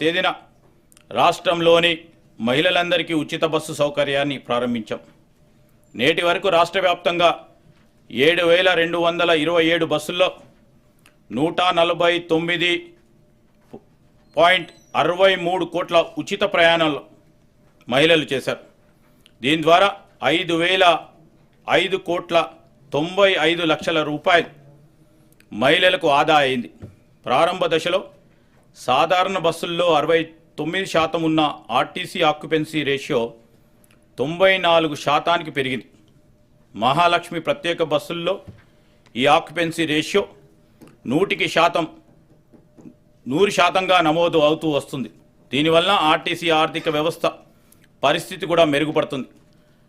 తేదీన రాష్ట్రంలోని మహిళలందరికీ ఉచిత బస్సు సౌకర్యాన్ని ప్రారంభించాం. నేటి వరకు రాష్ట్ర వ్యాప్తంగా 7,227 బస్సుల్లో 149.63 కోట్ల ఉచిత ప్రయాణాలు మహిళలు చేశారు. దీని ద్వారా 5,005 కోట్ల 95 లక్షల రూపాయలు మహిళలకు ఆదా అయింది. ప్రారంభ దశలో సాధారణ బస్సుల్లో 69% ఉన్న ఆర్టీసీ ఆక్యుపెన్సీ రేషియో 94% పెరిగింది. మహాలక్ష్మి ప్రత్యేక బస్సుల్లో ఈ ఆక్యుపెన్సీ రేషియో 100%గా నమోదు అవుతూ వస్తుంది. దీనివల్ల ఆర్టీసీ ఆర్థిక వ్యవస్థ పరిస్థితి కూడా మెరుగుపడుతుంది.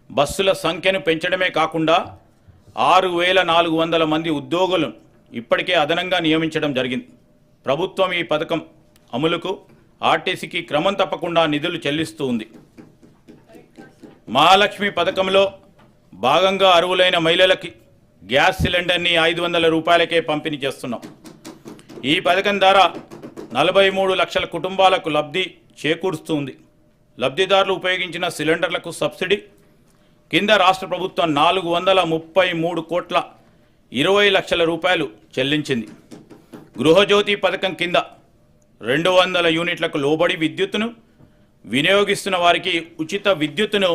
బస్సుల సంఖ్యను పెంచడమే కాకుండా 6,400 మంది ఉద్యోగులను ఇప్పటికే అదనంగా నియమించడం జరిగింది. ప్రభుత్వం ఈ పథకం అమలుకు ఆర్టీసీకి క్రమం తప్పకుండా నిధులు చెల్లిస్తూ ఉంది. మహాలక్ష్మి పథకంలో భాగంగా అర్హులైన మహిళలకి గ్యాస్ సిలిండర్ని 500 రూపాయలకే పంపిణీ చేస్తున్నాం. ఈ పథకం ద్వారా 43 లక్షల కుటుంబాలకు లబ్ధి చేకూరుస్తుంది. లబ్ధిదారులు ఉపయోగించిన సిలిండర్లకు సబ్సిడీ కింద రాష్ట్ర ప్రభుత్వం 433 కోట్ల 20 లక్షల రూపాయలు చెల్లించింది. గృహజ్యోతి పథకం కింద 200 యూనిట్లకు లోబడి విద్యుత్తును వినియోగిస్తున్న వారికి ఉచిత విద్యుత్తును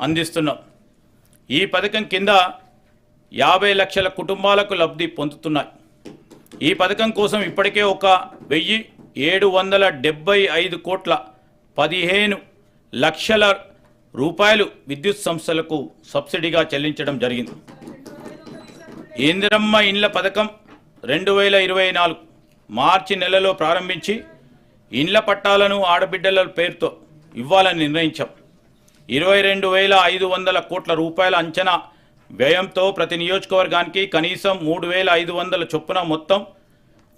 అందిస్తున్నాం. ఈ పథకం కింద 50 లక్షల కుటుంబాలకు లబ్ధి పొందుతున్నాయి. ఈ పథకం కోసం ఇప్పటికే 1,775 కోట్ల 15 లక్షల రూపాయలు విద్యుత్ సంస్థలకు సబ్సిడీగా చెల్లించడం జరిగింది. ఇందిరమ్మ ఇండ్ల పథకం 2024 మార్చి నెలలో ప్రారంభించి ఇండ్ల పట్టాలను ఆడబిడ్డల పేరుతో ఇవ్వాలని నిర్ణయించాం. 22,500 కోట్ల రూపాయల అంచనా వ్యయంతో ప్రతి నియోజకవర్గానికి కనీసం 3,500 చొప్పున మొత్తం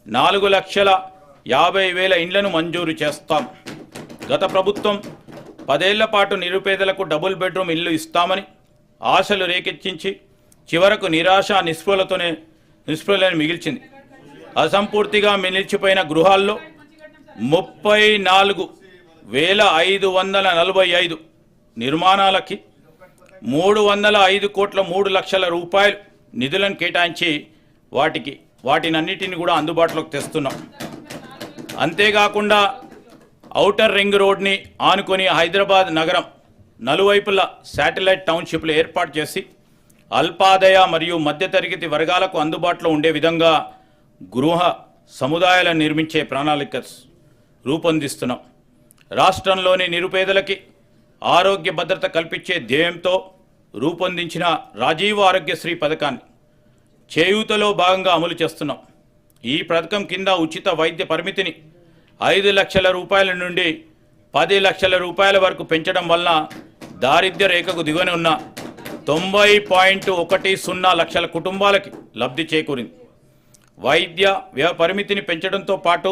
4,50,000 ఇండ్లను మంజూరు చేస్తాం. గత ప్రభుత్వం 10 ఏళ్ల పాటు నిరుపేదలకు డబుల్ బెడ్రూమ్ ఇల్లు ఇస్తామని ఆశలు రేకెత్తించి చివరకు నిరాశ నిస్పృహలను మిగిల్చింది. అసంపూర్తిగా నిలిచిపోయిన గృహాల్లో 34,545 నిర్మాణాలకి 305 కోట్ల 3 లక్షల రూపాయలు నిధులను కేటాయించి వాటినన్నిటిని కూడా అందుబాటులోకి తెస్తున్నాం. అంతేకాకుండా ఔటర్ రింగ్ రోడ్ని ఆనుకొని హైదరాబాద్ నగరం నలువైపులా శాటిలైట్ టౌన్షిప్లు ఏర్పాటు చేసి అల్పాదాయ మరియు మధ్యతరగతి వర్గాలకు అందుబాటులో ఉండే విధంగా గృహ సముదాయాలను నిర్మించే ప్రణాళిక రూపొందిస్తున్నాం. రాష్ట్రంలోని నిరుపేదలకి ఆరోగ్య భద్రత కల్పించే ధ్యేయంతో రూపొందించిన రాజీవ్ ఆరోగ్యశ్రీ పథకాన్ని చేయూతలో భాగంగా అమలు చేస్తున్నాం. ఈ పథకం కింద ఉచిత వైద్య పరిమితిని 5 లక్షల రూపాయల నుండి 10 లక్షల రూపాయల వరకు పెంచడం వలన దారిద్ర్య రేఖకు దిగువన ఉన్న 90.10 లక్షల కుటుంబాలకి లబ్ధి చేకూరింది. వైద్య వ్యయ పరిమితిని పెంచడంతో పాటు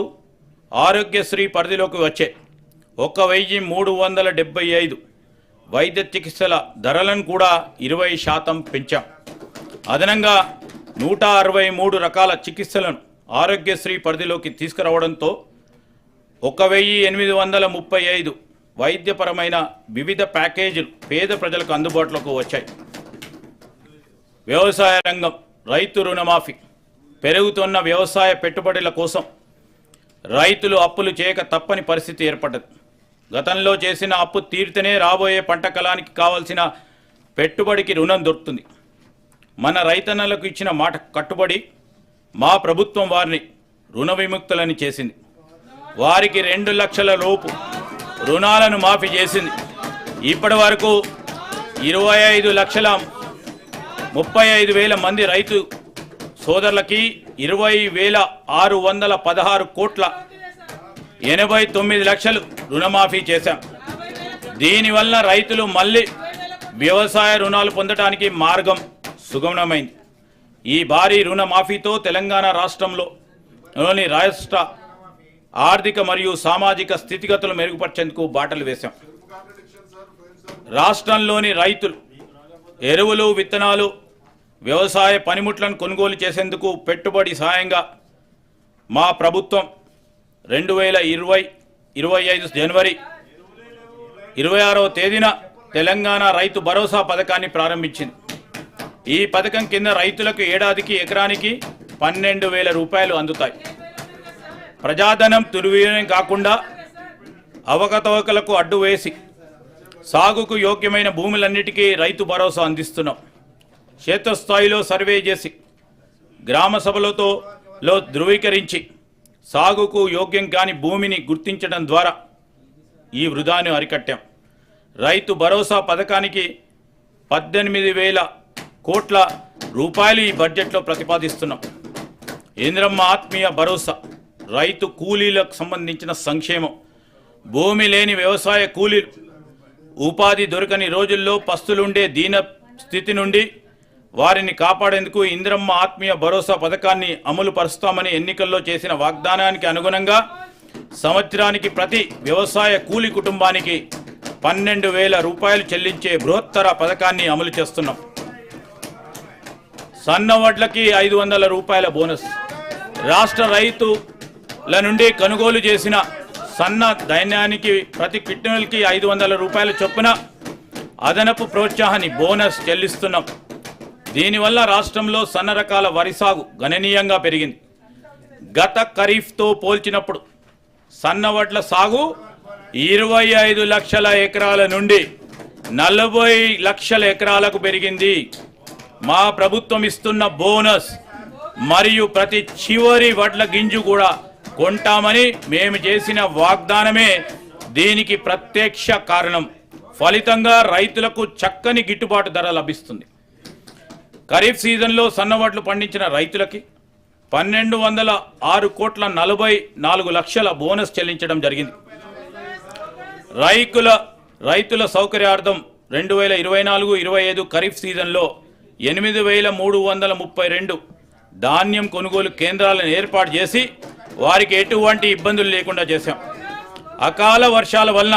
ఆరోగ్యశ్రీ పరిధిలోకి వచ్చే 1,375 వైద్య చికిత్సల ధరలను కూడా 20% పెంచాం. అదనంగా 163 రకాల చికిత్సలను ఆరోగ్యశ్రీ పరిధిలోకి తీసుకురావడంతో 1,835 వైద్యపరమైన వివిధ ప్యాకేజీలు పేద ప్రజలకు అందుబాటులోకి వచ్చాయి. వ్యవసాయ రంగం రైతు రుణమాఫీ పెరుగుతున్న వ్యవసాయ పెట్టుబడుల కోసం రైతులు అప్పులు చేయక తప్పని పరిస్థితి ఏర్పడ్డది. గతంలో చేసిన అప్పు తీరితేనే రాబోయే పంట కాలానికి కావాల్సిన పెట్టుబడికి రుణం దొరుకుతుంది. మన రైతన్నలకు ఇచ్చిన మాట కట్టుబడి మా ప్రభుత్వం వారిని రుణ విముక్తులని చేసింది. వారికి 2 లక్షల లోపు రుణాలను మాఫీ చేసింది. ఇప్పటి వరకు 25,35,000 మంది రైతు సోదరులకి 20,616 కోట్ల 89 లక్షలు రుణమాఫీ చేశాం. దీనివల్ల రైతులు మళ్ళీ వ్యవసాయ రుణాలు పొందడానికి మార్గం సుగమమైంది. ఈ భారీ రుణమాఫీతో తెలంగాణ రాష్ట్రంలోని రాష్ట్ర ఆర్థిక మరియు సామాజిక స్థితిగతులు మెరుగుపరిచేందుకు బాటలు వేశాం. రాష్ట్రంలోని రైతులు ఎరువులు, విత్తనాలు, వ్యవసాయ పనిముట్లను కొనుగోలు చేసేందుకు పెట్టుబడి సాయంగా మా ప్రభుత్వం 2020, 2025 జనవరి 26వ తేదీన తెలంగాణ రైతు భరోసా పథకాన్ని ప్రారంభించింది. ఈ పథకం కింద రైతులకు ఏడాదికి ఎకరానికి 12,000 రూపాయలు అందుతాయి. ప్రజాధనం దుర్వినియోగం కాకుండా అవకతవకలకు అడ్డు వేసి సాగుకు యోగ్యమైన భూములన్నిటికీ రైతు భరోసా అందిస్తున్నాం. క్షేత్రస్థాయిలో సర్వే చేసి గ్రామ సభలతో ధృవీకరించి సాగుకు యోగ్యం కాని భూమిని గుర్తించడం ద్వారా ఈ వృధాను అరికట్టాం. రైతు భరోసా పథకానికి 18,000 కోట్ల రూపాయలు ఈ బడ్జెట్లో ప్రతిపాదిస్తున్నాం. ఇంద్రమ్మ ఆత్మీయ భరోసా, రైతు కూలీలకు సంబంధించిన సంక్షేమం, భూమి లేని వ్యవసాయ కూలీలు ఉపాధి దొరకని రోజుల్లో పస్తులుండే దీన స్థితి నుండి వారిని కాపాడేందుకు ఇంద్రమ్మ ఆత్మీయ భరోసా పథకాన్ని అమలు పరుస్తామని ఎన్నికల్లో చేసిన వాగ్దానానికి అనుగుణంగా సంవత్సరానికి ప్రతి వ్యవసాయ కూలీ కుటుంబానికి 12,000 రూపాయలు చెల్లించే బృహత్తర పథకాన్ని అమలు చేస్తున్నాం. సన్న వడ్లకి 500 రూపాయల బోనస్. రాష్ట్ర రైతుల నుండి కొనుగోలు చేసిన సన్న ధాన్యానికి ప్రతి క్వింటాల్కి 500 రూపాయల చొప్పున అదనపు ప్రోత్సాహాన్ని బోనస్ చెల్లిస్తున్నాం. దీనివల్ల రాష్ట్రంలో సన్న రకాల వరి సాగు గణనీయంగా పెరిగింది. గత ఖరీఫ్తో పోల్చినప్పుడు సన్న వడ్ల సాగు 25 లక్షల ఎకరాల నుండి 40 లక్షల ఎకరాలకు పెరిగింది. మా ప్రభుత్వం ఇస్తున్న బోనస్ మరియు ప్రతి చివరి వడ్ల గింజు కూడా కొంటామని మేము చేసిన వాగ్దానమే దీనికి ప్రత్యక్ష కారణం. ఫలితంగా రైతులకు చక్కని గిట్టుబాటు ధర లభిస్తుంది. ఖరీఫ్ సీజన్లో సన్నవడ్లు పండించిన రైతులకి 1,206 కోట్ల 44 లక్షల బోనస్ చెల్లించడం జరిగింది. రైతుల సౌకర్యార్థం 2024-25 ఖరీఫ్ సీజన్లో 8,332 ధాన్యం కొనుగోలు కేంద్రాలను ఏర్పాటు చేసి వారికి ఎటువంటి ఇబ్బందులు లేకుండా చేశాం. అకాల వర్షాల వలన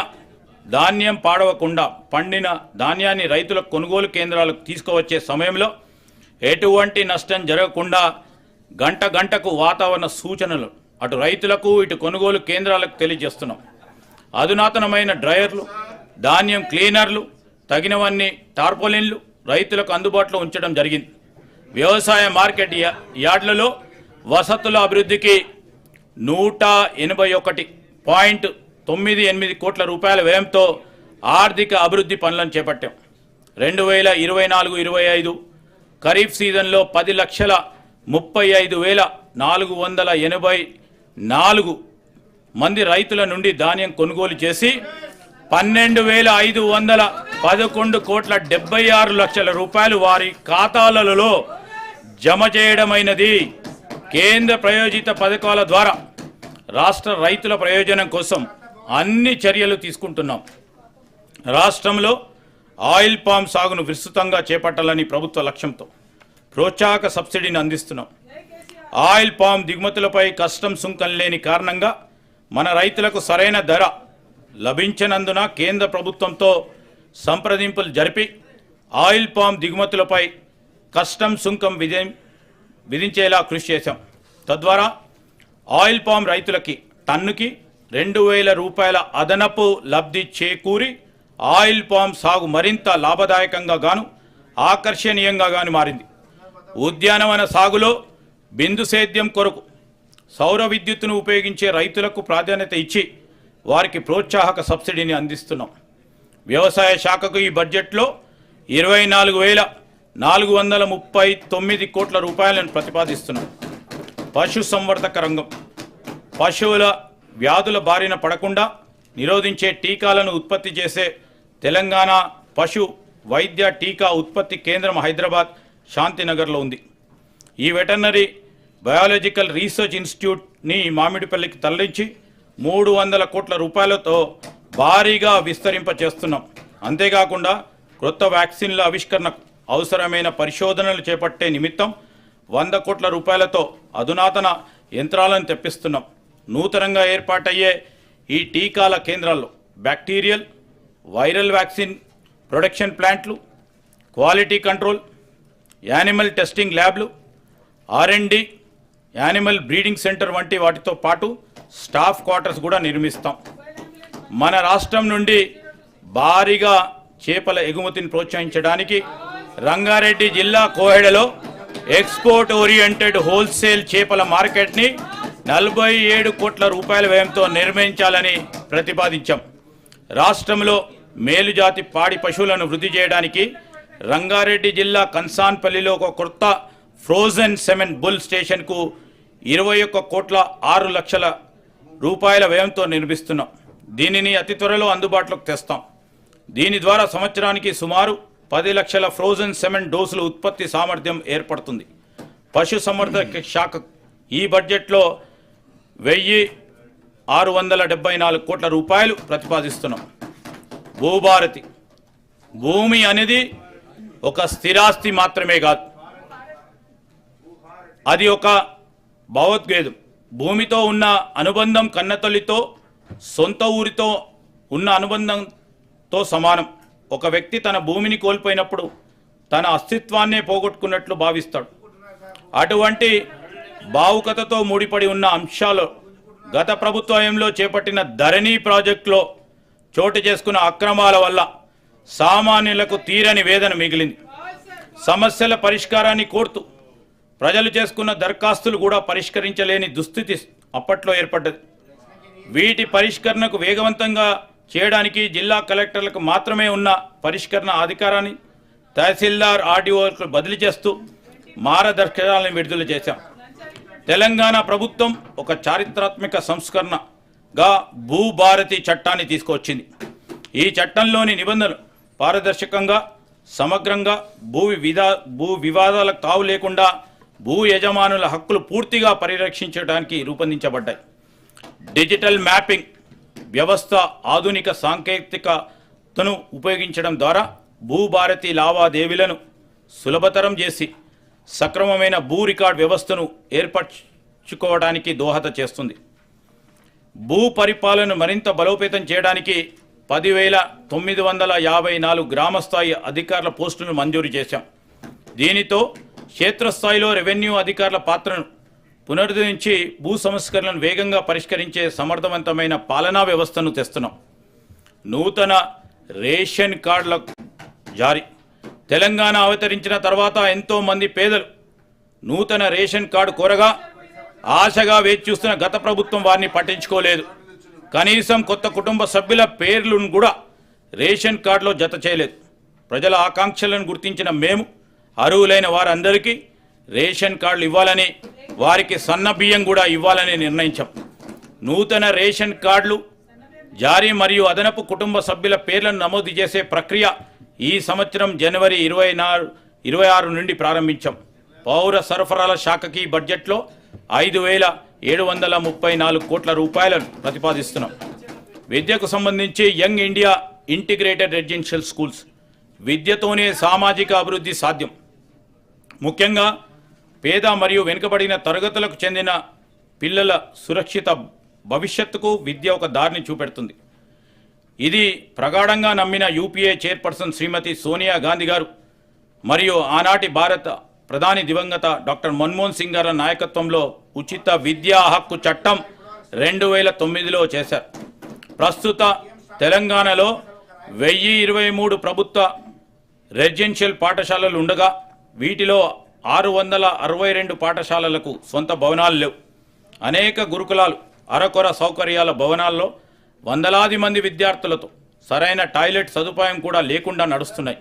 ధాన్యం పాడవకుండా పండిన ధాన్యాన్ని రైతుల కొనుగోలు కేంద్రాలకు తీసుకువచ్చే సమయంలో ఎటువంటి నష్టం జరగకుండా గంటకు వాతావరణ సూచనలు అటు రైతులకు ఇటు కొనుగోలు కేంద్రాలకు తెలియజేస్తున్నాం. అధునాతనమైన డ్రైయర్లు, ధాన్యం క్లీనర్లు, తగినవన్నీ టార్పోలిన్లు రైతులకు అందుబాటులో ఉంచడం జరిగింది. వ్యవసాయ మార్కెట్ యార్డులలో వసతుల అభివృద్ధికి 181.98 కోట్ల రూపాయల వ్యయంతో ఆర్థిక అభివృద్ధి పనులను చేపట్టాం. 2024-25 ఖరీఫ్ సీజన్లో 10,35,484 మంది రైతుల నుండి ధాన్యం కొనుగోలు చేసి 12,511 కోట్ల 76 లక్షల రూపాయలు వారి ఖాతాలలో జమ చేయడమైనది. కేంద్ర ప్రాయోజిత పథకాల ద్వారా రాష్ట్ర రైతుల ప్రయోజనం కోసం అన్ని చర్యలు తీసుకుంటున్నాం. రాష్ట్రంలో ఆయిల్ పామ్ సాగును విస్తృతంగా చేపట్టాలని ప్రభుత్వ లక్ష్యంతో ప్రోత్సాహక సబ్సిడీని అందిస్తున్నాం. ఆయిల్ పామ్ దిగుమతులపై కస్టమ్స్ సుంకం లేని కారణంగా మన రైతులకు సరైన ధర లభించనందున కేంద్ర ప్రభుత్వంతో సంప్రదింపులు జరిపి ఆయిల్ పామ్ దిగుమతులపై కస్టమ్స్ సుంకం విధించేలా కృషి చేశాం. తద్వారా ఆయిల్ పామ్ రైతులకి టన్నుకి 2,000 రూపాయల అదనపు లబ్ధి చేకూరి ఆయిల్ పామ్ సాగు మరింత లాభదాయకంగా గాను ఆకర్షణీయంగా గాను మారింది. ఉద్యానవన సాగులో బిందు సేద్యం కొరకు సౌర విద్యుత్తును ఉపయోగించే రైతులకు ప్రాధాన్యత ఇచ్చి వారికి ప్రోత్సాహక సబ్సిడీని అందిస్తున్నాం. వ్యవసాయ శాఖకు ఈ బడ్జెట్లో 24,439 కోట్ల రూపాయలను ప్రతిపాదిస్తున్నాం. పశు సంవర్ధక రంగం పశువుల వ్యాధుల బారిన పడకుండా నిరోధించే టీకాలను ఉత్పత్తి చేసే తెలంగాణ పశు వైద్య టీకా ఉత్పత్తి కేంద్రం హైదరాబాద్ శాంతినగర్లో ఉంది. ఈ వెటర్నరీ బయాలజికల్ రీసెర్చ్ ఇన్స్టిట్యూట్ని మామిడిపల్లికి తరలించి 300 కోట్ల రూపాయలతో భారీగా విస్తరింపచేస్తున్నాం. అంతేకాకుండా కొత్త వ్యాక్సిన్ల ఆవిష్కరణకు అవసరమైన పరిశోధనలు చేపట్టే నిమిత్తం 100 కోట్ల రూపాయలతో అధునాతన యంత్రాలను తెప్పిస్తున్నాం. నూతనంగా ఏర్పాటయ్యే ఈ టీకాల కేంద్రాల్లో బ్యాక్టీరియల్, వైరల్ వ్యాక్సిన్ ప్రొడక్షన్ ప్లాంట్లు, క్వాలిటీ కంట్రోల్, యానిమల్ టెస్టింగ్ ల్యాబ్లు, R&D, యానిమల్ బ్రీడింగ్ సెంటర్ వంటి వాటితో పాటు స్టాఫ్ క్వార్టర్స్ కూడా నిర్మిస్తాం. మన రాష్ట్రం నుండి భారీగా చేపల ఎగుమతిని ప్రోత్సహించడానికి రంగారెడ్డి జిల్లా కోహెడలో ఎక్స్పోర్ట్ ఓరియంటెడ్ హోల్సేల్ చేపల మార్కెట్ని 47 కోట్ల రూపాయల వ్యయంతో నిర్మించాలని ప్రతిపాదించాం. రాష్ట్రంలో మేలుజాతి పాడి పశువులను వృద్ధి చేయడానికి రంగారెడ్డి జిల్లా కన్సాన్పల్లిలో ఒక కొత్త ఫ్రోజన్ సెమెన్ బుల్ స్టేషన్కు 21 కోట్ల 6 లక్షల రూపాయల వ్యయంతో నిర్మిస్తున్నాం. దీనిని అతి త్వరలో అందుబాటులోకి తెస్తాం. దీని ద్వారా సంవత్సరానికి సుమారు 10 లక్షల ఫ్రోజన్ సెమెన్ డోసుల ఉత్పత్తి సామర్థ్యం ఏర్పడుతుంది. పశుసంవర్ధక శాఖ ఈ బడ్జెట్లో 1,674 కోట్ల రూపాయలు ప్రతిపాదిస్తున్నాం. భూభారతి భూమి అనేది ఒక స్థిరాస్తి మాత్రమే కాదు, అది ఒక భావోద్వేగం. భూమితో ఉన్న అనుబంధం కన్నతల్లితో సొంత ఊరితో ఉన్న అనుబంధంతో సమానం. ఒక వ్యక్తి తన భూమిని కోల్పోయినప్పుడు తన అస్తిత్వాన్నే పోగొట్టుకున్నట్లు భావిస్తాడు. అటువంటి భావుకతతో ముడిపడి ఉన్న అంశాలు గత ప్రభుత్వంలో చేపట్టిన ధరణి ప్రాజెక్టులో చోటు చేసుకున్న అక్రమాల వల్ల సామాన్యులకు తీరని వేదన మిగిలింది. సమస్యల పరిష్కారాన్ని కోరుతూ ప్రజలు చేసుకున్న దరఖాస్తులు కూడా పరిష్కరించలేని దుస్థితి అప్పట్లో ఏర్పడ్డది. వీటి పరిష్కరణకు వేగవంతంగా చేయడానికి జిల్లా కలెక్టర్లకు మాత్రమే ఉన్న పరిష్కరణ అధికారాన్ని తహసీల్దార్ ఆర్డీఓలకు బదిలీ చేస్తూ మార్గదర్శకాలను విడుదల చేశాం. తెలంగాణ ప్రభుత్వం ఒక చారిత్రాత్మక సంస్కరణగా భూభారతి చట్టాన్ని తీసుకొచ్చింది. ఈ చట్టంలోని నిబంధనలు పారదర్శకంగా, సమగ్రంగా, భూ వివాదాలకు తావు లేకుండా భూ యజమానుల హక్కులు పూర్తిగా పరిరక్షించడానికి రూపొందించబడ్డాయి. డిజిటల్ మ్యాపింగ్ వ్యవస్థ ఆధునిక సాంకేతికతను ఉపయోగించడం ద్వారా భూభారతి లావాదేవీలను సులభతరం చేసి సక్రమమైన భూ రికార్డ్ వ్యవస్థను ఏర్పరచుకోవడానికి దోహద చేస్తుంది. భూ పరిపాలనను మరింత బలోపేతం చేయడానికి 10,954 గ్రామస్థాయి అధికారుల పోస్టులను మంజూరు చేశాం. దీనితో క్షేత్రస్థాయిలో రెవెన్యూ అధికారుల పాత్రను పునరుద్ధరించి భూ సంస్కరణలను వేగంగా పరిష్కరించే సమర్థవంతమైన పాలనా వ్యవస్థను తెస్తున్నాం. నూతన రేషన్ కార్డుల జారీ. తెలంగాణ అవతరించిన తర్వాత ఎంతోమంది పేదలు నూతన రేషన్ కార్డు కోరగా ఆశగా వేచి చూస్తున్న గత ప్రభుత్వం వారిని పట్టించుకోలేదు. కనీసం కొత్త కుటుంబ సభ్యుల పేర్లను కూడా రేషన్ కార్డులో జత చేయలేదు. ప్రజల ఆకాంక్షలను గుర్తించిన మేము అర్హులైన వారందరికీ రేషన్ కార్డులు ఇవ్వాలని, వారికి సన్న బియ్యం కూడా ఇవ్వాలని నిర్ణయించాం. నూతన రేషన్ కార్డులు జారీ మరియు అదనపు కుటుంబ సభ్యుల పేర్లను నమోదు చేసే ప్రక్రియ ఈ సంవత్సరం జనవరి 26 నుండి ప్రారంభించాం. పౌర సరఫరాల శాఖకి బడ్జెట్లో 5,734 కోట్ల రూపాయలను ప్రతిపాదిస్తున్నాం. విద్యకు సంబంధించి young India integrated residential schools. విద్యతోనే సామాజిక అభివృద్ధి సాధ్యం. ముఖ్యంగా పేద మరియు వెనుకబడిన తరగతులకు చెందిన పిల్లల సురక్షిత భవిష్యత్తుకు విద్య ఒక దారిని చూపెడుతుంది. ఇది ప్రగాఢంగా నమ్మిన యూపీఏ చైర్పర్సన్ శ్రీమతి సోనియా గాంధీ గారు మరియు ఆనాటి భారత ప్రధాని దివంగత డాక్టర్ మన్మోహన్ సింగ్ గారి నాయకత్వంలో ఉచిత విద్యా హక్కు చట్టం 2009లో చేశారు. ప్రస్తుత తెలంగాణలో 1023 ప్రభుత్వ రెసిడెన్షియల్ పాఠశాలలు ఉండగా వీటిలో 662 పాఠశాలలకు సొంత భవనాలు లేవు. అనేక గురుకులాలు అరకొర సౌకర్యాల భవనాల్లో వందలాది మంది విద్యార్థులతో సరైన టాయిలెట్ సదుపాయం కూడా లేకుండా నడుస్తున్నాయి.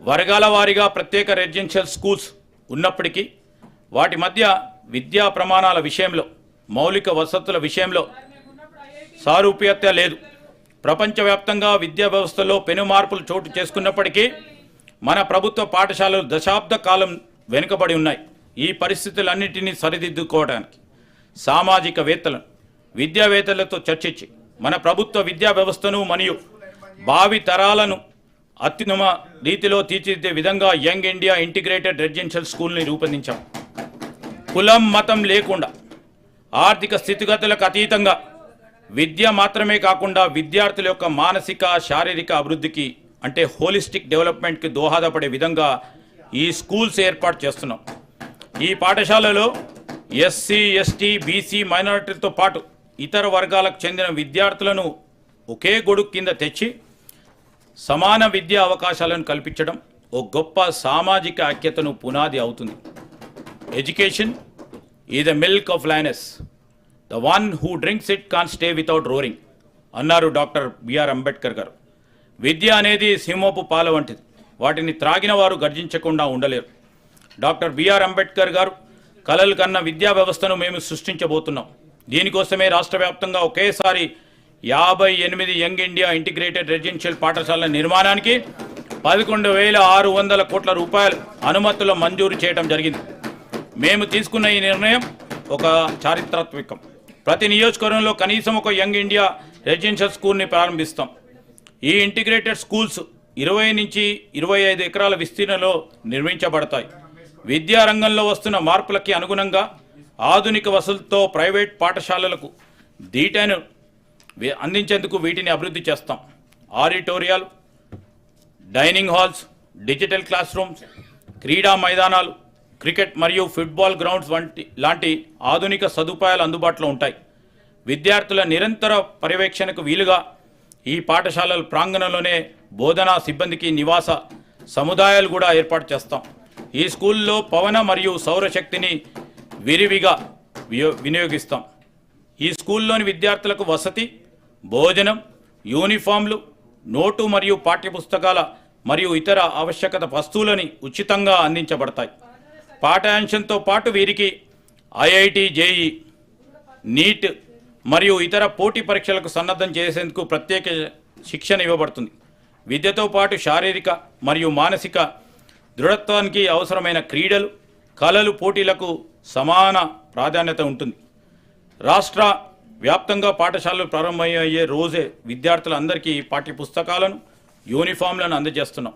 వర్గాల వారీగా ప్రత్యేక రెసిడెన్షియల్ స్కూల్స్ ఉన్నప్పటికీ వాటి మధ్య విద్యా ప్రమాణాల విషయంలో, మౌలిక వసతుల విషయంలో సారూప్యత లేదు. ప్రపంచవ్యాప్తంగా విద్యా వ్యవస్థలో పెను మార్పులు చోటు చేసుకున్నప్పటికీ మన ప్రభుత్వ పాఠశాలలు దశాబ్ద కాలం వెనుకబడి ఉన్నాయి. ఈ పరిస్థితులన్నింటినీ సరిదిద్దుకోవడానికి సామాజికవేత్తలను, విద్యావేత్తలతో చర్చించి మన ప్రభుత్వ విద్యా వ్యవస్థను మరియు భావి తరాలను అత్యుత్తమ రీతిలో తీర్చిదిద్దే విధంగా యంగ్ ఇండియా ఇంటిగ్రేటెడ్ రెసిడెన్షియల్ స్కూల్ని రూపొందించాం. కులం, మతం లేకుండా, ఆర్థిక స్థితిగతులకు అతీతంగా విద్య మాత్రమే కాకుండా విద్యార్థుల యొక్క మానసిక, శారీరక అభివృద్ధికి అంటే హోలిస్టిక్ డెవలప్మెంట్కి దోహదపడే విధంగా ఈ స్కూల్స్ ఏర్పాటు చేస్తున్నాం. ఈ పాఠశాలలో ఎస్సీ, ఎస్టీ, బీసీ మైనారిటీలతో పాటు ఇతర వర్గాలకు చెందిన విద్యార్థులను ఒకే గొడుగు కింద తెచ్చి సమాన విద్యా అవకాశాలను కల్పించడం ఒక గొప్ప సామాజిక ఐక్యతను పునాది అవుతుంది. Education is the milk of lioness, the one who drinks it can stay without roaring అన్నారు డాక్టర్ బిఆర్ అంబేద్కర్ గారు. విద్య అనేది సింహపు పాల వంటిది, వాటిని త్రాగిన వారు గర్జించకుండా ఉండలేరు. డాక్టర్ బిఆర్ అంబేద్కర్ గారు కలలు కన్న విద్యా వ్యవస్థను మేము సృష్టించబోతున్నాం. దీనికోసమే రాష్ట్ర వ్యాప్తంగా ఒకేసారి 58 యంగ్ ఇండియా ఇంటిగ్రేటెడ్ రెసిడెన్షియల్ పాఠశాలల నిర్మాణానికి 11,600 కోట్ల రూపాయలు అనుమతుల మంజూరు చేయడం జరిగింది. మేము తీసుకున్న ఈ నిర్ణయం ఒక చారిత్రాత్మకం. ప్రతి నియోజకవర్గంలో కనీసం ఒక యంగ్ ఇండియా రెసిడెన్షియల్ స్కూల్ని ప్రారంభిస్తాం. ఈ ఇంటిగ్రేటెడ్ స్కూల్స్ 20 నుంచి 25 ఎకరాల విస్తీర్ణంలో నిర్మించబడతాయి. విద్యారంగంలో వస్తున్న మార్పులకి అనుగుణంగా ఆధునిక వసతులతో ప్రైవేట్ పాఠశాలలకు దీటైన అందించేందుకు వీటిని అభివృద్ధి చేస్తాం. ఆడిటోరియాలు, dining halls, digital classrooms, క్రీడా మైదానాలు, క్రికెట్ మరియు ఫుట్బాల్ గ్రౌండ్స్ లాంటి ఆధునిక సదుపాయాలు అందుబాటులో ఉంటాయి. విద్యార్థుల నిరంతర పర్యవేక్షణకు వీలుగా ఈ పాఠశాలల ప్రాంగణంలోనే బోధనా సిబ్బందికి నివాస సముదాయాలు కూడా ఏర్పాటు చేస్తాం. ఈ స్కూల్లో పవన మరియు సౌరశక్తిని విరివిగా వినియోగిస్తాం. ఈ స్కూల్లోని విద్యార్థులకు వసతి, భోజనం, యూనిఫామ్లు, నోటు మరియు పాఠ్యపుస్తకాల మరియు ఇతర ఆవశ్యకత వస్తువులని ఉచితంగా అందించబడతాయి. పాఠ్యాంశంతో పాటు వీరికి ఐఐటి, జేఈ, నీట్ మరియు ఇతర పోటీ పరీక్షలకు సన్నద్ధం చేసేందుకు ప్రత్యేక శిక్షణ ఇవ్వబడుతుంది. విద్యతో పాటు శారీరక మరియు మానసిక దృఢత్వానికి అవసరమైన క్రీడలు, కళలు, పోటీలకు సమాన ప్రాధాన్యత ఉంటుంది. రాష్ట్ర వ్యాప్తంగా పాఠశాలలు ప్రారంభమయ్యే రోజే విద్యార్థులందరికీ పాఠ్యపుస్తకాలను, యూనిఫామ్లను అందజేస్తున్నాం.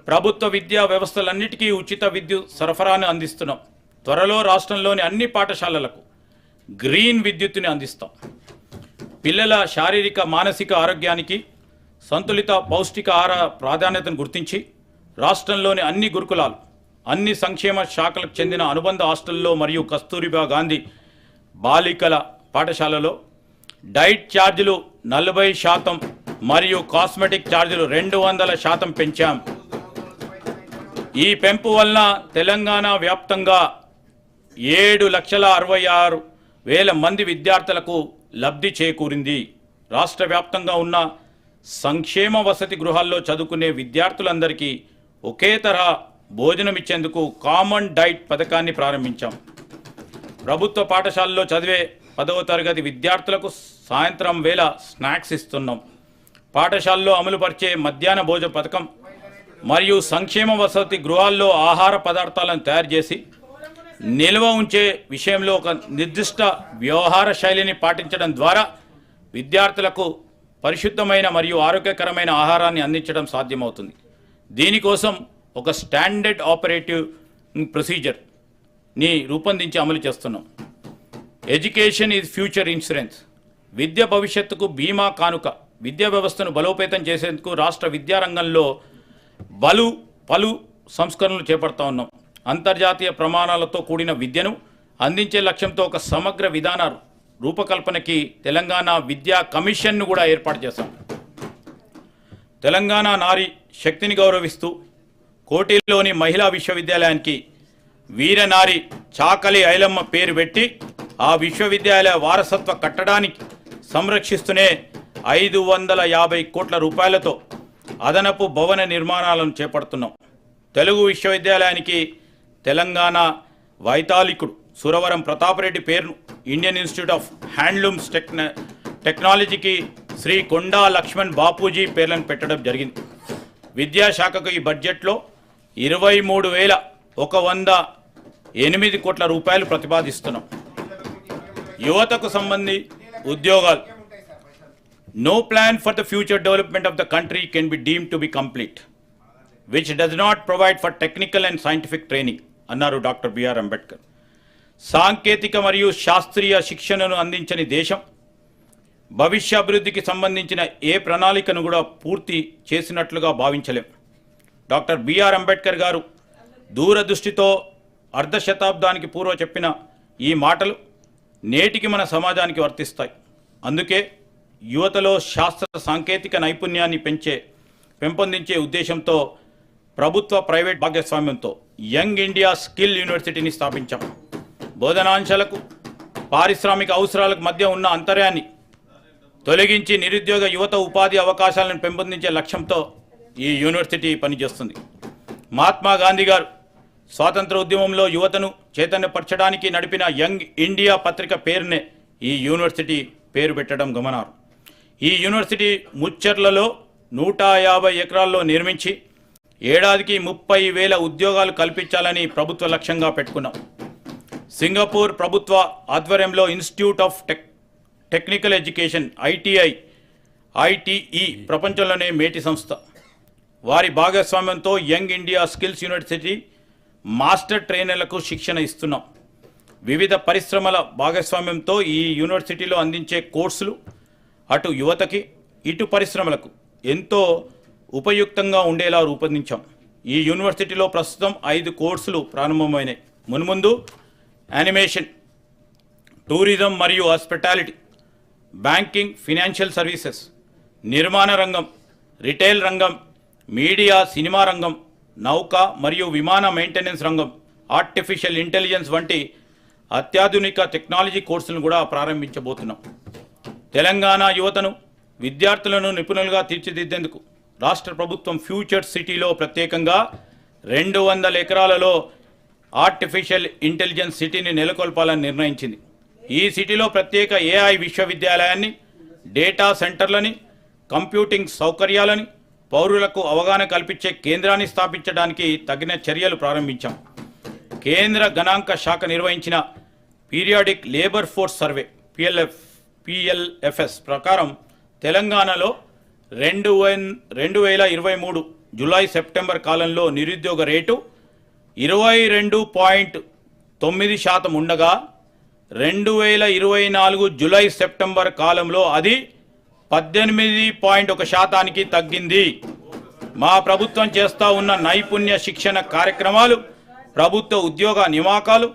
ప్రభుత్వ విద్యా వ్యవస్థలన్నిటికీ ఉచిత విద్యుత్ సరఫరాను అందిస్తున్నాం. త్వరలో రాష్ట్రంలోని అన్ని పాఠశాలలకు గ్రీన్ విద్యుత్తుని అందిస్తాం. పిల్లల శారీరక మానసిక ఆరోగ్యానికి సంతులిత పౌష్టిక ఆహార ప్రాధాన్యతను గుర్తించి రాష్ట్రంలోని అన్ని గురుకులాలు, అన్ని సంక్షేమ శాఖలకు చెందిన అనుబంధ హాస్టల్లో మరియు కస్తూరిబా గాంధీ బాలికల పాఠశాలలో డైట్ ఛార్జీలు 40% మరియు కాస్మెటిక్ ఛార్జీలు 200% పెంచాం. ఈ పెంపు వలన తెలంగాణ వ్యాప్తంగా 7,66,000 మంది విద్యార్థులకు లబ్ధి చేకూరింది. రాష్ట్ర వ్యాప్తంగా ఉన్న సంక్షేమ వసతి గృహాల్లో చదువుకునే విద్యార్థులందరికీ ఒకే తరహా భోజనం ఇచ్చేందుకు కామన్ డైట్ పథకాన్ని ప్రారంభించాం. ప్రభుత్వ పాఠశాలలో చదివే 10వ తరగతి విద్యార్థులకు సాయంత్రం వేళ స్నాక్స్ ఇస్తున్నాం. పాఠశాలలో అమలుపరిచే మధ్యాహ్న భోజన పథకం మరియు సంక్షేమ వసతి గృహాల్లో ఆహార పదార్థాలను తయారు చేసి నిల్వ ఉంచే విషయంలో ఒక నిర్దిష్ట వ్యవహార శైలిని పాటించడం ద్వారా విద్యార్థులకు పరిశుద్ధమైన మరియు ఆరోగ్యకరమైన ఆహారాన్ని అందించడం సాధ్యమవుతుంది. దీనికోసం ఒక స్టాండర్డ్ ఆపరేటివ్ ప్రొసీజర్ని రూపొందించి అమలు చేస్తున్నాం. Education is future insurance. విద్య భవిష్యత్తుకు బీమా కానుక. విద్యా వ్యవస్థను బలోపేతం చేసేందుకు రాష్ట్ర విద్యారంగంలో పలు సంస్కరణలు చేపడతా ఉన్నాం. అంతర్జాతీయ ప్రమాణాలతో కూడిన విద్యను అందించే లక్ష్యంతో ఒక సమగ్ర విధాన రూపకల్పనకి తెలంగాణ విద్యా కమిషన్ను కూడా ఏర్పాటు చేశాం. తెలంగాణ నారీ శక్తిని గౌరవిస్తూ కోటిలోని మహిళా విశ్వవిద్యాలయానికి వీరనారి చాకలి ఐలమ్మ పేరు పెట్టి ఆ విశ్వవిద్యాలయ వారసత్వ కట్టడానికి సంరక్షిస్తూనే 550 కోట్ల రూపాయలతో అదనపు భవన నిర్మాణాలను చేపడుతున్నాం. తెలుగు విశ్వవిద్యాలయానికి తెలంగాణ వైతాళికుడు సురవరం ప్రతాపరెడ్డి పేరును ఇండియన్ ఇన్స్టిట్యూట్ ఆఫ్ హ్యాండ్లూమ్స్ టెక్నాలజీకి శ్రీ కొండా లక్ష్మణ్ బాపూజీ పేర్లను పెట్టడం జరిగింది. విద్యాశాఖకు ఈ బడ్జెట్లో 23,108 కోట్ల రూపాయలు ప్రతిపాదిస్తున్నాం. యువతకు సంబంధి ఉద్యోగాలు. No plan for the future development of the country can be deemed to be complete, which does not provide for technical and scientific training, అన్నారు డాక్టర్ బిఆర్ అంబేద్కర్. సాంకేతిక మరియు శాస్త్రీయ శిక్షణను అందించని దేశం భవిష్య అభివృద్ధికి సంబంధించిన ఏ ప్రణాళికను కూడా పూర్తి చేసినట్లుగా భావించలేం. డాక్టర్ బిఆర్ అంబేద్కర్ గారు దూరదృష్టితో అర్ధశతాబ్దానికి పూర్వ చెప్పిన ఈ మాటలు నేటికి మన సమాజానికి వర్తిస్తాయి. అందుకే యువతలో శాస్త్ర సాంకేతిక నైపుణ్యాన్ని పెంపొందించే ఉద్దేశంతో ప్రభుత్వ ప్రైవేట్ భాగస్వామ్యంతో యంగ్ ఇండియా స్కిల్ యూనివర్సిటీని స్థాపించాం. బోధనాంశాలకు పారిశ్రామిక అవసరాలకు మధ్య ఉన్న అంతరాయాన్ని తొలగించి నిరుద్యోగ యువత ఉపాధి అవకాశాలను పెంపొందించే లక్ష్యంతో ఈ యూనివర్సిటీ పనిచేస్తుంది. మహాత్మా గాంధీ గారు స్వాతంత్ర ఉద్యమంలో యువతను చైతన్యపరచడానికి నడిపిన యంగ్ ఇండియా పత్రిక పేరునే ఈ యూనివర్సిటీ పేరు పెట్టడం గమనార్హం. ఈ యూనివర్సిటీ ముచ్చర్లలో 150 ఎకరాల్లో నిర్మించి ఏడాదికి 30,000 ఉద్యోగాలు కల్పించాలని ప్రభుత్వ లక్ష్యంగా పెట్టుకున్నాం. సింగపూర్ ప్రభుత్వ ఆధ్వర్యంలో institute of technical education ITE ప్రపంచంలోనే మేటి సంస్థ. వారి భాగస్వామ్యంతో young India skills university master ట్రైనర్లకు శిక్షణ ఇస్తున్నాం. వివిధ పరిశ్రమల భాగస్వామ్యంతో ఈ యూనివర్సిటీలో అందించే కోర్సులు అటు యువతకి ఇటు పరిశ్రమలకు ఎంతో ఉపయుక్తంగా ఉండేలా రూపొందించాం. ఈ యూనివర్సిటీలో ప్రస్తుతం 5 కోర్సులు ప్రారంభమైనాయి. మున్ముందు యానిమేషన్, టూరిజం మరియు హాస్పిటాలిటీ, బ్యాంకింగ్, ఫినాన్షియల్ సర్వీసెస్, నిర్మాణ రంగం, రిటైల్ రంగం, మీడియా, సినిమా రంగం, నౌక మరియు విమాన మెయింటెనెన్స్ రంగం, ఆర్టిఫిషియల్ ఇంటెలిజెన్స్ వంటి అత్యాధునిక టెక్నాలజీ కోర్సులను కూడా ప్రారంభించబోతున్నాం. తెలంగాణ యువతను, విద్యార్థులను నిపుణులుగా తీర్చిదిద్దేందుకు రాష్ట్ర ప్రభుత్వం ఫ్యూచర్ సిటీలో ప్రత్యేకంగా 200 ఎకరాలలో ఆర్టిఫిషియల్ ఇంటెలిజెన్స్ సిటీని నెలకొల్పాలని నిర్ణయించింది. ఈ సిటీలో ప్రత్యేక ఏఐ విశ్వవిద్యాలయాన్ని, డేటా సెంటర్లని, కంప్యూటింగ్ సౌకర్యాలని, పౌరులకు అవగాహన కల్పించే కేంద్రాన్ని స్థాపించడానికి తగిన చర్యలు ప్రారంభించాం. కేంద్ర గణాంక శాఖ నిర్వహించిన periodic labour force survey PLFS ప్రకారం తెలంగాణలో 2023 జూలై సెప్టెంబర్ కాలంలో నిరుద్యోగ రేటు 22.9% ఉండగా 2024 జూలై సెప్టెంబర్ కాలంలో అది 18.1% తగ్గింది. మా ప్రభుత్వం చేస్తూ ఉన్న నైపుణ్య శిక్షణ కార్యక్రమాలు, ప్రభుత్వ ఉద్యోగ నియామకాలు,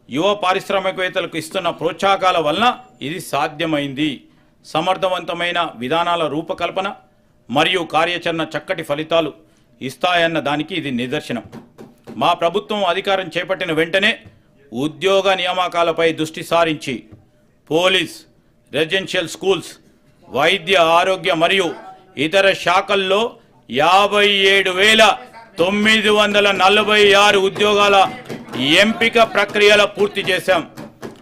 యువ పారిశ్రామికవేత్తలకు ఇస్తున్న ప్రోత్సాహకాల వలన ఇది సాధ్యమైంది. సమర్థవంతమైన విధానాల రూపకల్పన మరియు కార్యాచరణ చక్కటి ఫలితాలు ఇస్తాయన్న దానికి ఇది నిదర్శనం. మా ప్రభుత్వం అధికారం చేపట్టిన వెంటనే ఉద్యోగ నియామకాలపై దృష్టి సారించి పోలీస్, రెసిడెన్షియల్ స్కూల్స్, వైద్య, ఆరోగ్య మరియు ఇతర శాఖల్లో 57,946 ఉద్యోగాల ఎంపిక ప్రక్రియల పూర్తి చేశాం.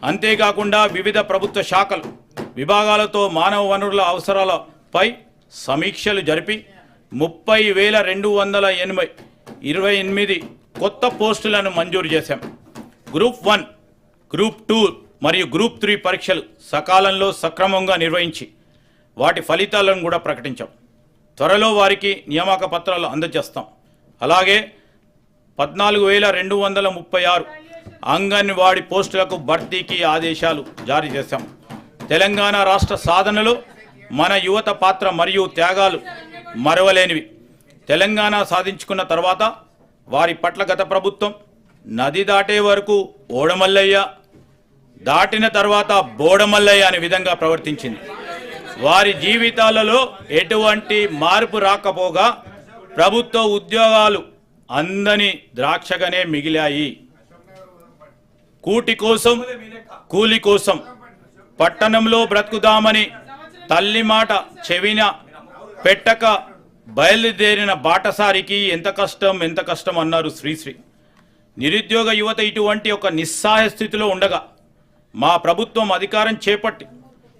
అంతేకాకుండా వివిధ ప్రభుత్వ శాఖలు, విభాగాలతో మానవ వనరుల అవసరాలపై సమీక్షలు జరిపి 30,228 కొత్త పోస్టులను మంజూరు చేశాం. గ్రూప్ 1, గ్రూప్ 2 మరియు గ్రూప్ 3 పరీక్షలు సకాలంలో సక్రమంగా నిర్వహించి వాటి ఫలితాలను కూడా ప్రకటించాం. త్వరలో వారికి నియామక పత్రాలు అందజేస్తాం. అలాగే 14,236 అంగన్వాడీ పోస్టులకు భర్తీకి ఆదేశాలు జారీ చేశాం. తెలంగాణ రాష్ట్ర సాధనలో మన యువత పాత్ర మరియు త్యాగాలు మరవలేనివి. తెలంగాణ సాధించుకున్న తర్వాత వారి పట్ల గత ప్రభుత్వం నది దాటే వరకు ఓడమల్లయ్య, దాటిన తర్వాత బోడమల్లయ్య అనే విధంగా ప్రవర్తించింది. వారి జీవితాలలో ఎటువంటి మార్పు రాకపోగా ప్రభుత్వ ఉద్యోగాలు అందని ద్రాక్షగానే మిగిలాయి. కూటి కోసం, కూలి కోసం పట్టణంలో బ్రతుకుదామని తల్లి మాట చెవిన పెట్టక బయలుదేరిన బాటసారికి ఎంత కష్టం అన్నారు శ్రీశ్రీ. నిరుద్యోగ యువత ఇటువంటి ఒక నిస్సహాయ స్థితిలో ఉండగా మా ప్రభుత్వం అధికారం చేపట్టి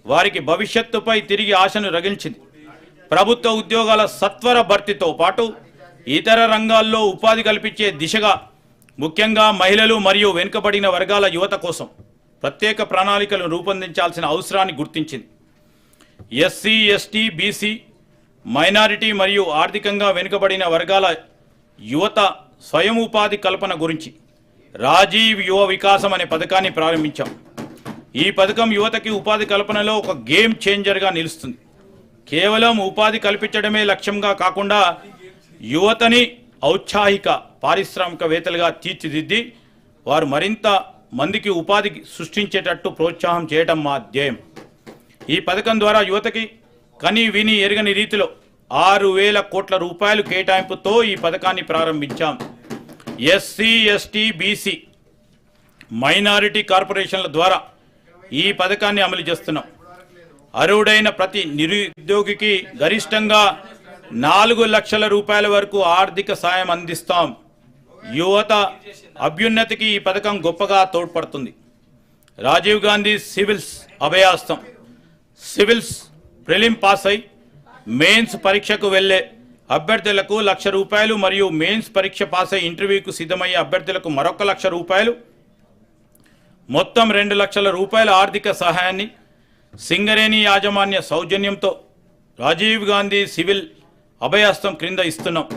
వారికి భవిష్యత్తుపై తిరిగి ఆశను రగిల్చింది. ప్రభుత్వ ఉద్యోగాల సత్వర భర్తీతో పాటు ఇతర రంగాల్లో ఉపాధి కల్పించే దిశగా ముఖ్యంగా మహిళలు మరియు వెనుకబడిన వర్గాల యువత కోసం ప్రత్యేక ప్రణాళికలను రూపొందించాల్సిన అవసరాన్ని గుర్తించింది. ఎస్సీ, ఎస్టీ, బీసీ, మైనారిటీ మరియు ఆర్థికంగా వెనుకబడిన వర్గాల యువత స్వయం ఉపాధి కల్పన గురించి రాజీవ్ యువ వికాసం అనే పథకాన్ని ప్రారంభించాం. ఈ పథకం యువతకి ఉపాధి కల్పనలో ఒక గేమ్ చేంజర్గా నిలుస్తుంది. కేవలం ఉపాధి కల్పించడమే లక్ష్యంగా కాకుండా యువతని ఔత్సాహిక పారిశ్రామికవేత్తలుగా తీర్చిదిద్ది వారు మరింత మందికి ఉపాధి సృష్టించేటట్టు ప్రోత్సాహం చేయడం మా ధ్యేయం. ఈ పథకం ద్వారా యువతకి కని విని ఎరగని రీతిలో 6,000 కోట్ల రూపాయలు కేటాయింపుతో ఈ పథకాన్ని ప్రారంభించాం. ఎస్సీ, ఎస్టీ, బీసీ, మైనారిటీ కార్పొరేషన్ల ద్వారా ఈ పథకాన్ని అమలు చేస్తున్నాం. అర్హుడైన ప్రతి నిరుద్యోగికి గరిష్టంగా 4 లక్షల రూపాయల వరకు ఆర్థిక సాయం అందిస్తాం. యువత అభ్యున్నతికి ఈ పథకం గొప్పగా తోడ్పడుతుంది. రాజీవ్ గాంధీ సివిల్స్ అభయాస్తం. సివిల్స్ ప్రిలిమ్ పాస్ అయి మెయిన్స్ పరీక్షకు వెళ్లే అభ్యర్థులకు 1 లక్ష రూపాయలు మరియు మెయిన్స్ పరీక్ష పాస్ అయి ఇంటర్వ్యూకు సిద్ధమయ్యే అభ్యర్థులకు మరొక 1 లక్ష రూపాయలు, మొత్తం 2 లక్షల రూపాయల ఆర్థిక సహాయాన్ని సింగరేణి యాజమాన్య సౌజన్యంతో రాజీవ్ గాంధీ సివిల్ అభయాస్తం క్రింద ఇస్తున్నాం.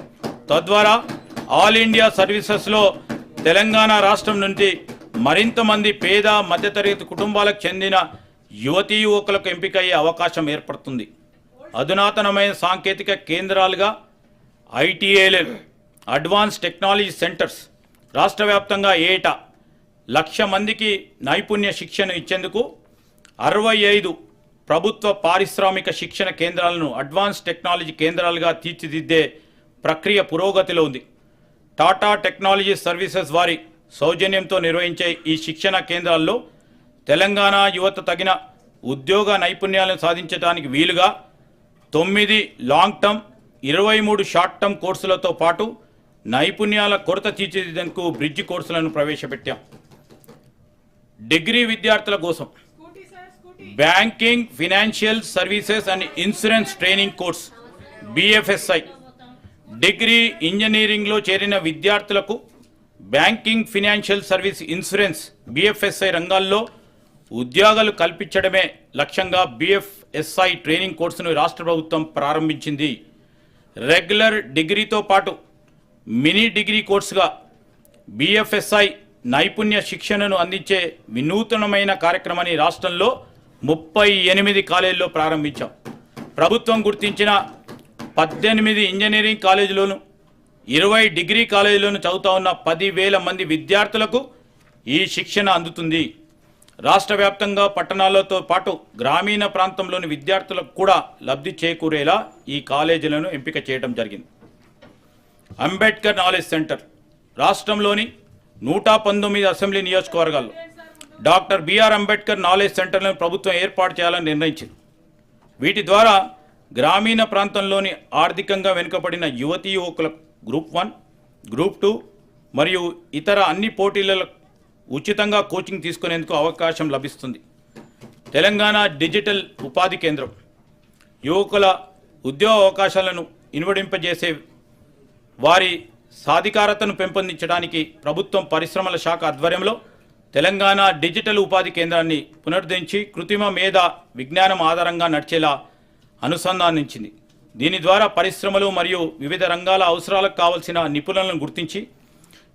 తద్వారా ఆల్ ఇండియా సర్వీసెస్లో తెలంగాణ రాష్ట్రం నుండి మరింత మంది పేద మధ్యతరగతి కుటుంబాలకు చెందిన యువతీ యువకులకు ఎంపికయ్యే అవకాశం ఏర్పడుతుంది. అధునాతనమైన సాంకేతిక కేంద్రాలుగా ఐటీఐలు, అడ్వాన్స్ టెక్నాలజీ సెంటర్స్ రాష్ట్ర వ్యాప్తంగా ఏటా 1,00,000 మందికి నైపుణ్య శిక్షణ ఇచ్చేందుకు 65 ప్రభుత్వ పారిశ్రామిక శిక్షణ కేంద్రాలను అడ్వాన్స్ టెక్నాలజీ కేంద్రాలుగా తీర్చిదిద్దే ప్రక్రియ పురోగతిలో ఉంది. టాటా టెక్నాలజీ సర్వీసెస్ వారి సౌజన్యంతో నిర్వహించే ఈ శిక్షణ కేంద్రాల్లో తెలంగాణ యువత తగిన ఉద్యోగ నైపుణ్యాలను సాధించడానికి వీలుగా 9 లాంగ్ టర్మ్, 23 షార్ట్ టర్మ్ కోర్సులతో పాటు నైపుణ్యాల కొరత తీర్చిదిద్దేందుకు బ్రిడ్జ్ కోర్సులను ప్రవేశపెట్టాం. డిగ్రీ విద్యార్థుల కోసం banking, financial services and insurance training course BFSI. Degree ఇంజనీరింగ్లో చేరిన విద్యార్థులకు banking, financial service, insurance BFSI రంగాల్లో ఉద్యోగాలు కల్పించడమే లక్ష్యంగా BFSI ట్రైనింగ్ కోర్సును రాష్ట్ర ప్రభుత్వం ప్రారంభించింది. రెగ్యులర్ డిగ్రీతో పాటు మినీ డిగ్రీ కోర్సుగా BFSI నైపుణ్య శిక్షణను అందించే వినూతనమైన కార్యక్రమాన్ని రాష్ట్రంలో 38 కాలేజీల్లో ప్రారంభించాం. ప్రభుత్వం గుర్తించిన 18 ఇంజనీరింగ్ కాలేజీలోను 20 డిగ్రీ కాలేజీలోను చదువుతా ఉన్న 10,000 మంది విద్యార్థులకు ఈ శిక్షణ అందుతుంది. రాష్ట్ర వ్యాప్తంగా పట్టణాలతో పాటు గ్రామీణ ప్రాంతంలోని విద్యార్థులకు కూడా లబ్ధి చేకూరేలా ఈ కాలేజీలను ఎంపిక చేయడం జరిగింది. అంబేద్కర్ నాలెడ్జ్ సెంటర్ రాష్ట్రంలోని 119 అసెంబ్లీ నియోజకవర్గాల్లో డాక్టర్ బిఆర్ అంబేద్కర్ నాలెడ్జ్ సెంటర్లను ప్రభుత్వం ఏర్పాటు చేయాలని నిర్ణయించింది. వీటి ద్వారా గ్రామీణ ప్రాంతంలోని ఆర్థికంగా వెనుకబడిన యువతీ యువకులకు గ్రూప్ 1, గ్రూప్ 2 మరియు ఇతర అన్ని పోటీలకు ఉచితంగా కోచింగ్ తీసుకునేందుకు అవకాశం లభిస్తుంది. తెలంగాణ డిజిటల్ ఉపాధి కేంద్రం యువకుల ఉద్యోగ అవకాశాలను ఇనువడింపజేసే వారి సాధికారతను పెంపొందించడానికి ప్రభుత్వం పరిశ్రమల శాఖ ఆధ్వర్యంలో తెలంగాణ డిజిటల్ ఉపాధి కేంద్రాన్ని పునరుద్ధరించి కృత్రిమ మేధ విజ్ఞానం ఆధారంగా నడిచేలా అనుసంధానించింది. దీని ద్వారా పరిశ్రమలు మరియు వివిధ రంగాల అవసరాలకు కావాల్సిన నిపుణులను గుర్తించి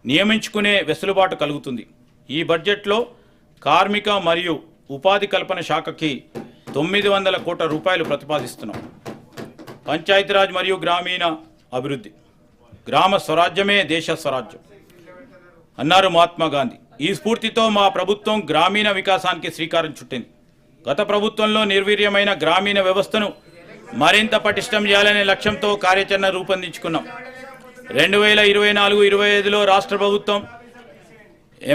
నియమించుకునే వెసులుబాటు కలుగుతుంది. ఈ బడ్జెట్లో కార్మిక మరియు ఉపాధి కల్పన శాఖకి 900 కోట్ల రూపాయలు ప్రతిపాదిస్తున్నాం. పంచాయతీరాజ్ మరియు గ్రామీణ అభివృద్ధి, గ్రామ స్వరాజ్యమే దేశ స్వరాజ్యం అన్నారు మహాత్మా గాంధీ. ఈ స్ఫూర్తితో మా ప్రభుత్వం గ్రామీణ వికాసానికి శ్రీకారం చుట్టింది. గత ప్రభుత్వంలో నిర్వీర్యమైన గ్రామీణ వ్యవస్థను మరింత పటిష్టం చేయాలనే లక్ష్యంతో కార్యాచరణ రూపొందించుకున్నాం. 2024-25లో రాష్ట్ర ప్రభుత్వం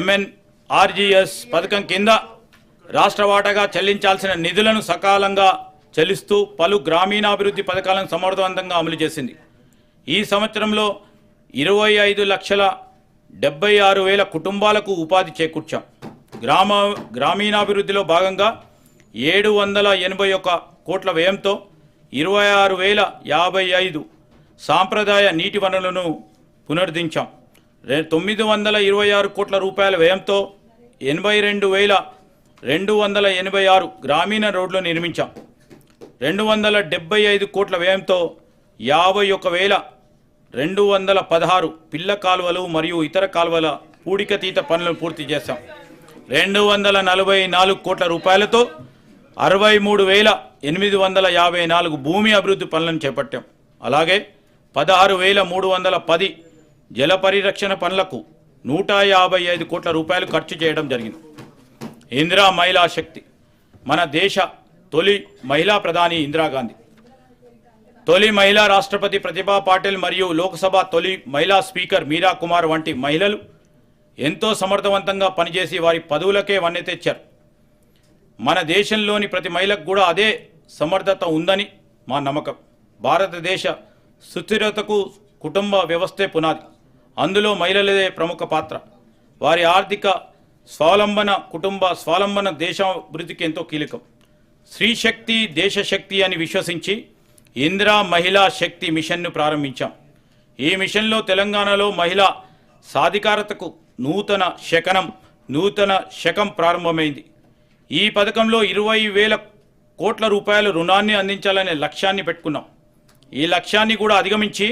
MNRGS పథకం కింద రాష్ట్ర వాటాగా చెల్లించాల్సిన నిధులను సకాలంగా చెల్లిస్తూ పలు గ్రామీణాభివృద్ధి పథకాలను సమర్థవంతంగా అమలు చేసింది. ఈ సంవత్సరంలో 25,76,000 కుటుంబాలకు ఉపాధి చేకూర్చాం. గ్రామీణాభివృద్ధిలో భాగంగా 781 కోట్ల వ్యయంతో 26,055 సాంప్రదాయ నీటి వనరులను పునరుద్ధరించాం. 926 కోట్ల రూపాయల వ్యయంతో 82,286 గ్రామీణ రోడ్లు నిర్మించాం. 275 కోట్ల వ్యయంతో 51,216 పిల్ల కాలువలు మరియు ఇతర కాలువల పూడికతీత పనులను పూర్తి చేశాం. 244 కోట్ల రూపాయలతో 63,854 భూమి అభివృద్ధి పనులను చేపట్టాం. అలాగే 16,310 జల పరిరక్షణ పనులకు 155 కోట్ల రూపాయలు ఖర్చు చేయడం జరిగింది. ఇందిరా మహిళా శక్తి మన దేశ తొలి మహిళా ప్రధాని ఇందిరాగాంధీ తొలి మహిళా రాష్ట్రపతి ప్రతిభా పాటిల్ మరియు లోక్సభ తొలి మహిళా స్పీకర్ మీరా కుమార్ వంటి మహిళలు ఎంతో సమర్థవంతంగా పనిచేసి వారి పదవులకే వన్నె తెచ్చారు. మన దేశంలోని ప్రతి మహిళకు కూడా అదే సమర్థత ఉందని మా నమ్మకం. భారతదేశ సుస్థిరతకు కుటుంబ వ్యవస్థే పునాది. అందులో మహిళలదే ప్రముఖ పాత్ర. వారి ఆర్థిక స్వావలంబన, కుటుంబ స్వావలంబన దేశాభివృద్ధికి ఎంతో కీలకం. స్త్రీశక్తి దేశశక్తి అని విశ్వసించి ఇందిరా మహిళా శక్తి మిషన్ను ప్రారంభించాం. ఈ మిషన్లో తెలంగాణలో మహిళా సాధికారతకు నూతన శకం ప్రారంభమైంది. ఈ పథకంలో 20,000 కోట్ల రూపాయల రుణాన్ని అందించాలనే లక్ష్యాన్ని పెట్టుకున్నాం. ఈ లక్ష్యాన్ని కూడా అధిగమించి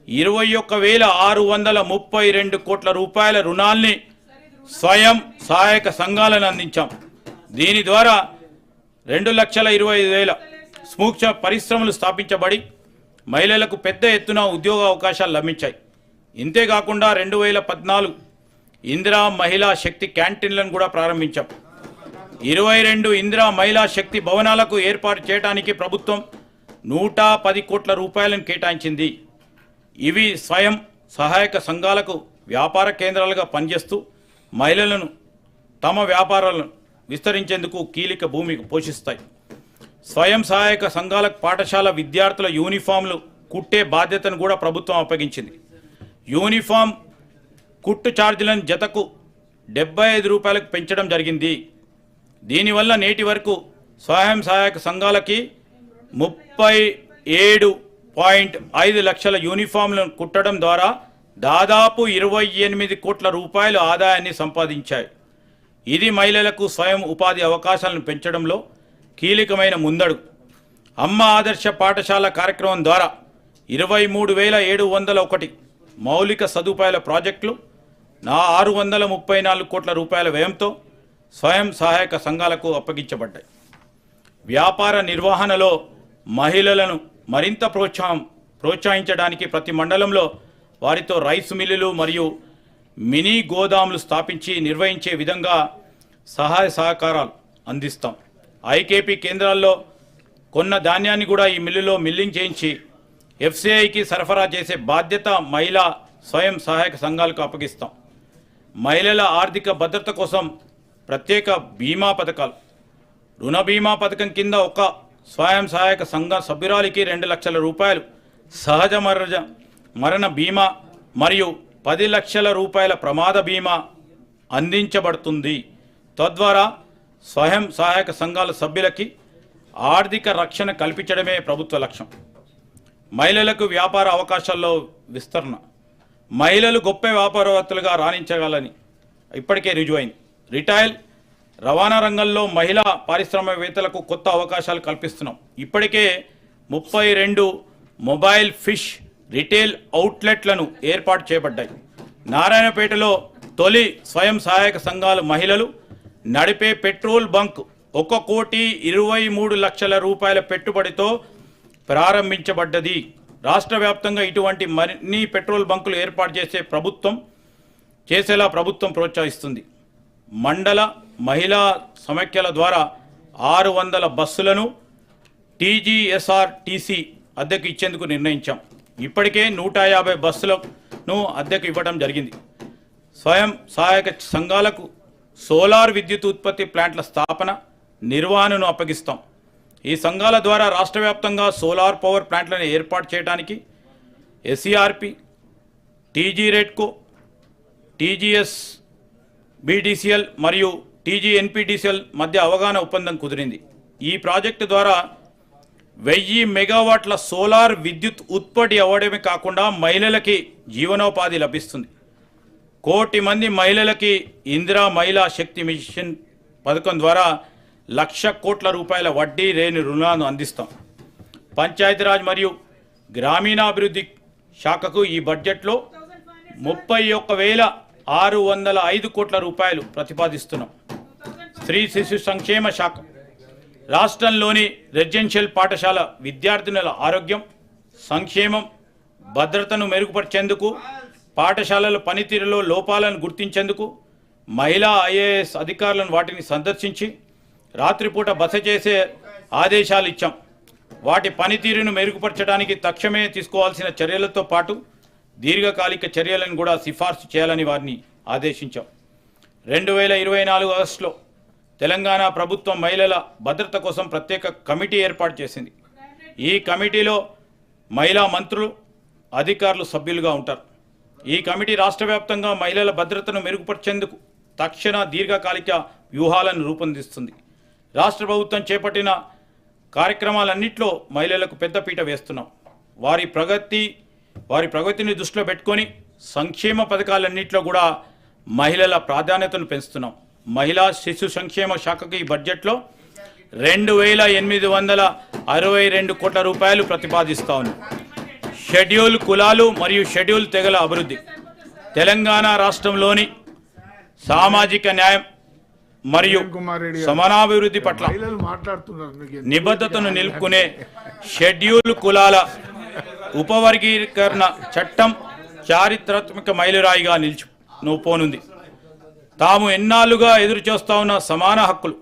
21,632 కోట్ల రూపాయల రుణాల్ని స్వయం సహాయక సంఘాలను అందించాం. దీని ద్వారా 2,25,000 సూక్ష్మ పరిశ్రమలు స్థాపించబడి మహిళలకు పెద్ద ఎత్తున ఉద్యోగ అవకాశాలు లభించాయి. ఇంతేకాకుండా 2014 ఇందిరా మహిళా శక్తి క్యాంటీన్లను కూడా ప్రారంభించాం. 22 ఇందిరా మహిళా శక్తి భవనాలకు ఏర్పాటు చేయడానికి ప్రభుత్వం 110 కోట్ల రూపాయలను కేటాయించింది. ఇవి స్వయం సహాయక సంఘాలకు వ్యాపార కేంద్రాలుగా పనిచేస్తూ మహిళలను తమ వ్యాపారాలను విస్తరించేందుకు కీలక భూమిక పోషిస్తాయి. స్వయం సహాయక సంఘాలకు పాఠశాల విద్యార్థుల యూనిఫామ్లు కుట్టే బాధ్యతను కూడా ప్రభుత్వం అప్పగించింది. యూనిఫామ్ కుట్టు ఛార్జీలను జతకు 75 రూపాయలకు పెంచడం జరిగింది. దీనివల్ల నేటి వరకు స్వయం సహాయక సంఘాలకి 37.5 లక్షల యూనిఫామ్లను కుట్టడం ద్వారా దాదాపు 28 కోట్ల రూపాయల ఆదాయాన్ని సంపాదించాయి. ఇది మహిళలకు స్వయం ఉపాధి అవకాశాలను పెంచడంలో కీలకమైన ముందడుగు. అమ్మ ఆదర్శ పాఠశాల కార్యక్రమం ద్వారా 23,701 మౌలిక సదుపాయాల ప్రాజెక్టులు 634 కోట్ల రూపాయల వ్యయంతో స్వయం సహాయక సంఘాలకు అప్పగించబడ్డాయి. వ్యాపార నిర్వహణలో మహిళలను మరింత ప్రోత్సహించడానికి ప్రతి మండలంలో వారితో రైస్ మిల్లులు మరియు మినీ గోదాములు స్థాపించి నిర్వహించే విధంగా సహాయ సహకారాలు అందిస్తాం. ఐకేపీ కేంద్రాల్లో కొన్న ధాన్యాన్ని కూడా ఈ మిల్లులో మిల్లింగ్ చేయించి ఎఫ్సిఐకి సరఫరా చేసే బాధ్యత మహిళా స్వయం సహాయక సంఘాలకు అప్పగిస్తాం. మహిళల ఆర్థిక భద్రత కోసం ప్రత్యేక బీమా పథకాలు. రుణ బీమా పథకం కింద ఒక స్వయం సహాయక సంఘ సభ్యురాలికి 2 లక్షల రూపాయలు సహజ మరణ బీమా మరియు 10 లక్షల రూపాయల ప్రమాద బీమా అందించబడుతుంది. తద్వారా స్వయం సహాయక సంఘాల సభ్యులకి ఆర్థిక రక్షణ కల్పించడమే ప్రభుత్వ లక్ష్యం. మహిళలకు వ్యాపార అవకాశాల్లో విస్తరణ. మహిళలు గొప్ప వ్యాపారవేత్తలుగా రాణించగలని ఇప్పటికే రుజువైంది. రిటైల్ రవాణా రంగంలో మహిళా పారిశ్రామికవేత్తలకు కొత్త అవకాశాలు కల్పిస్తున్నాం. ఇప్పటికే 32 మొబైల్ ఫిష్ రిటైల్ అవుట్లెట్లను ఏర్పాటు చేయబడ్డాయి. నారాయణపేటలో తొలి స్వయం సహాయక సంఘాల మహిళలు నడిపే పెట్రోల్ బంక్ 1,23 లక్షల రూపాయల పెట్టుబడితో ప్రారంభించబడ్డది. రాష్ట్ర వ్యాప్తంగా ఇటువంటి మరిన్ని పెట్రోల్ బంకులు ఏర్పాటు చేసేలా ప్రభుత్వం ప్రోత్సహిస్తుంది. మండల మహిళా సమైక్యల ద్వారా 600 బస్సులను టీజీఎస్ఆర్టీసీ అద్దెకు ఇచ్చేందుకు నిర్ణయించాం. ఇప్పటికే 150 బస్సులను అద్దెకు ఇవ్వడం జరిగింది. స్వయం సహాయక సంఘాలకు సోలార్ విద్యుత్ ఉత్పత్తి ప్లాంట్ల స్థాపన నిర్వహణను అప్పగిస్తాం. ఈ సంఘాల ద్వారా రాష్ట్ర వ్యాప్తంగా సోలార్ పవర్ ప్లాంట్లను ఏర్పాటు చేయడానికి ఎస్ఈఆర్పి, టీజీ రెడ్కో, టీజీఎస్ బీడీసీఎల్ మరియు టీజీఎన్పీడీసీఎల్ మధ్య అవగాహన ఒప్పందం కుదిరింది. ఈ ప్రాజెక్టు ద్వారా 1000 మెగావాట్ల సోలార్ విద్యుత్ ఉత్పత్తి అవ్వడమే కాకుండా మహిళలకి జీవనోపాధి లభిస్తుంది. 1 కోటి మంది మహిళలకి ఇందిరా మహిళా శక్తి మిషన్ పథకం ద్వారా 1,00,000 కోట్ల రూపాయల వడ్డీ లేని రుణాలను అందిస్తాం. పంచాయతీరాజ్ మరియు గ్రామీణాభివృద్ధి శాఖకు ఈ బడ్జెట్లో 31,605 కోట్ల రూపాయలు ప్రతిపాదిస్తున్నాం. స్త్రీ శిశు సంక్షేమ శాఖ రాష్ట్రంలోని రెసిడెన్షియల్ పాఠశాల విద్యార్థినుల ఆరోగ్యం, సంక్షేమం, భద్రతను మెరుగుపరిచేందుకు, పాఠశాలల పనితీరులో లోపాలను గుర్తించేందుకు మహిళా ఐఏఎస్ అధికారులను వాటిని సందర్శించి రాత్రిపూట బస చేసే ఆదేశాలు ఇచ్చాం. వాటి పనితీరును మెరుగుపరచడానికి తక్షణమే తీసుకోవాల్సిన చర్యలతో పాటు దీర్ఘకాలిక చర్యలను కూడా సిఫార్సు చేయాలని వారిని ఆదేశించాం. 2024 ఆగస్టులో తెలంగాణ ప్రభుత్వం మహిళల భద్రత కోసం ప్రత్యేక కమిటీ ఏర్పాటు చేసింది. ఈ కమిటీలో మహిళా మంత్రులు, అధికారులు సభ్యులుగా ఉంటారు. ఈ కమిటీ రాష్ట్ర వ్యాప్తంగా మహిళల భద్రతను మెరుగుపరిచేందుకు తక్షణ దీర్ఘకాలిక వ్యూహాలను రూపొందిస్తుంది. రాష్ట్ర ప్రభుత్వం చేపట్టిన కార్యక్రమాలన్నింటిలో మహిళలకు పెద్దపీట వేస్తున్నాం. వారి ప్రగతిని దృష్టిలో పెట్టుకొని సంక్షేమ పథకాలన్నింటిలో కూడా మహిళల ప్రాధాన్యతను పెంచుతున్నాం. మహిళా శిశు సంక్షేమ శాఖకు ఈ బడ్జెట్లో 2862 కోట్ల రూపాయలు ప్రతిపాదిస్తా ఉన్నాం. షెడ్యూల్ కులాలు మరియు షెడ్యూల్ తెగల అభివృద్ధి, తెలంగాణ రాష్ట్రంలోని సామాజిక న్యాయం మరియు సమానాభివృద్ధి పట్ల నిబద్ధతను నిలుపుకునే షెడ్యూల్ కులాల ఉపవర్గీకరణ చట్టం చారిత్రాత్మక మైలురాయిగా నిలిచిపోనుంది. తాము ఎన్నాళ్ళుగా ఎదురు చూస్తా ఉన్న సమాన హక్కులు,